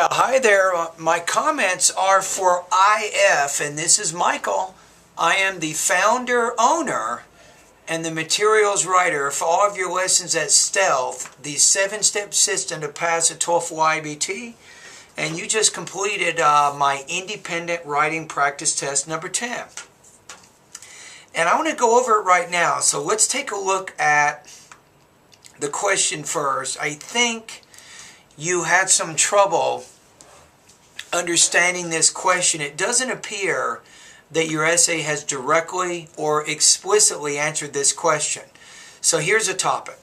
Hi there. My comments are for IF, and this is Michael. I am the founder, owner, and the materials writer for all of your lessons at Stealth, the 7-step system to pass a TOEFL IBT. And you just completed my independent writing practice test number 10. And I want to go over it right now. So let's take a look at the question first. I think you had some trouble understanding this question. It doesn't appear that your essay has directly or explicitly answered this question. So here's a topic.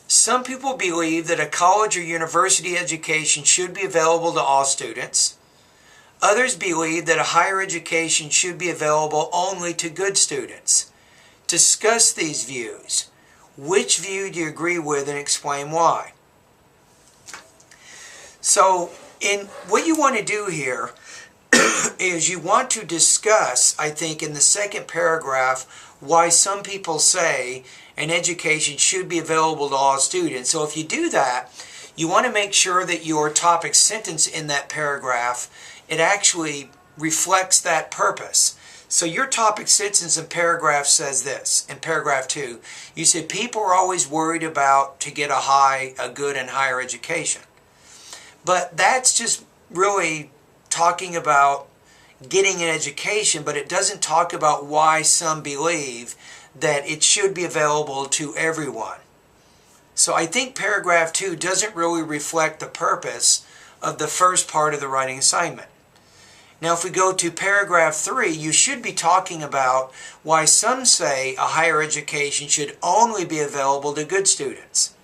Some people believe that a college or university education should be available to all students. Others believe that a higher education should be available only to good students. Discuss these views. Which view do you agree with and explain why? So, what you want to do here is you want to discuss, I think, in the second paragraph, why some people say an education should be available to all students. So if you do that, you want to make sure that your topic sentence in that paragraph, it actually reflects that purpose. So your topic sentence in paragraph says this, in paragraph 2, you said people are always worried about to get a good and higher education. But that's just really talking about getting an education, but it doesn't talk about why some believe that it should be available to everyone. So I think paragraph 2 doesn't really reflect the purpose of the first part of the writing assignment. Now if we go to paragraph 3, you should be talking about why some say a higher education should only be available to good students.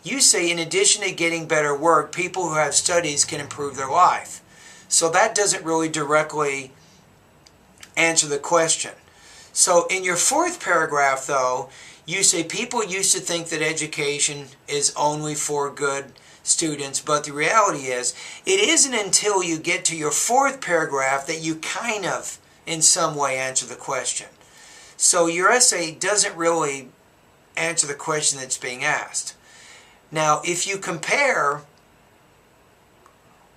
You say in addition to getting better work, people who have studies can improve their life. So that doesn't really directly answer the question. So in your fourth paragraph though, you say people used to think that education is only for good students, but the reality is it isn't until you get to your fourth paragraph that you kind of in some way answer the question. So your essay doesn't really answer the question that's being asked. Now, if you compare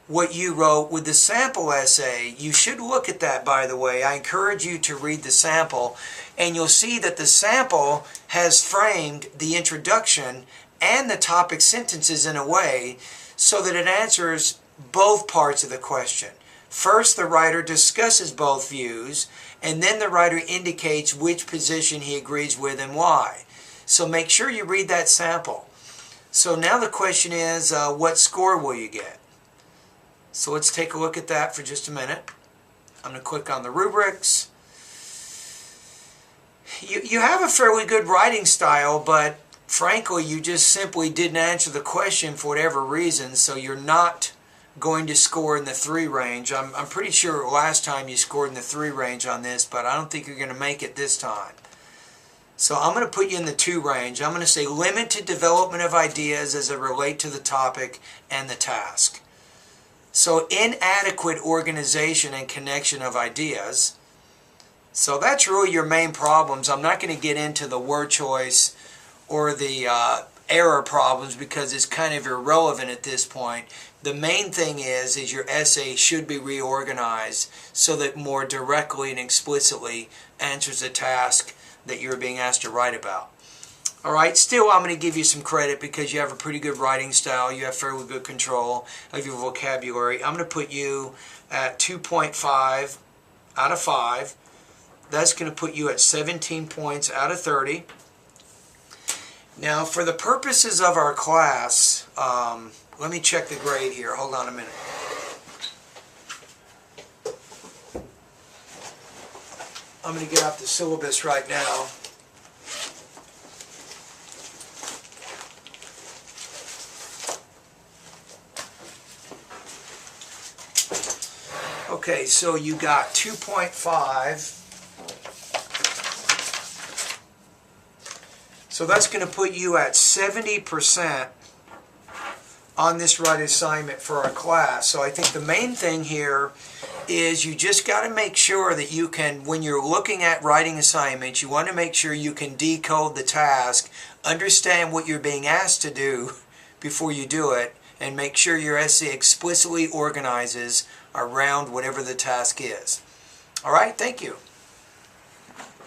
what you wrote with the sample essay, you should look at that, by the way. I encourage you to read the sample, and you'll see that the sample has framed the introduction and the topic sentences in a way so that it answers both parts of the question. First, the writer discusses both views, and then the writer indicates which position he agrees with and why. So make sure you read that sample. So now the question is, what score will you get? So let's take a look at that for just a minute. I'm going to click on the rubrics. You have a fairly good writing style, but frankly, you just simply didn't answer the question for whatever reason, so you're not going to score in the 3 range. I'm pretty sure last time you scored in the 3 range on this, but I don't think you're going to make it this time. So I'm going to put you in the 2 range. I'm going to say limited development of ideas as they relate to the topic and the task. So inadequate organization and connection of ideas. So that's really your main problems. I'm not going to get into the word choice or the error problems because it's kind of irrelevant at this point. The main thing is your essay should be reorganized so that more directly and explicitly answers the task that you're being asked to write about. Alright, still I'm going to give you some credit because you have a pretty good writing style, you have fairly good control of your vocabulary. I'm going to put you at 2.5 out of 5. That's going to put you at 17 points out of 30. Now for the purposes of our class, let me check the grade here. Hold on a minute. I'm going to get out the syllabus right now. Okay, so you got 2.5. So that's going to put you at 70% on this writing assignment for our class. So I think the main thing here is you just got to make sure that you can, when you're looking at writing assignments, you want to make sure you can decode the task, understand what you're being asked to do before you do it, and make sure your essay explicitly organizes around whatever the task is. All right, thank you.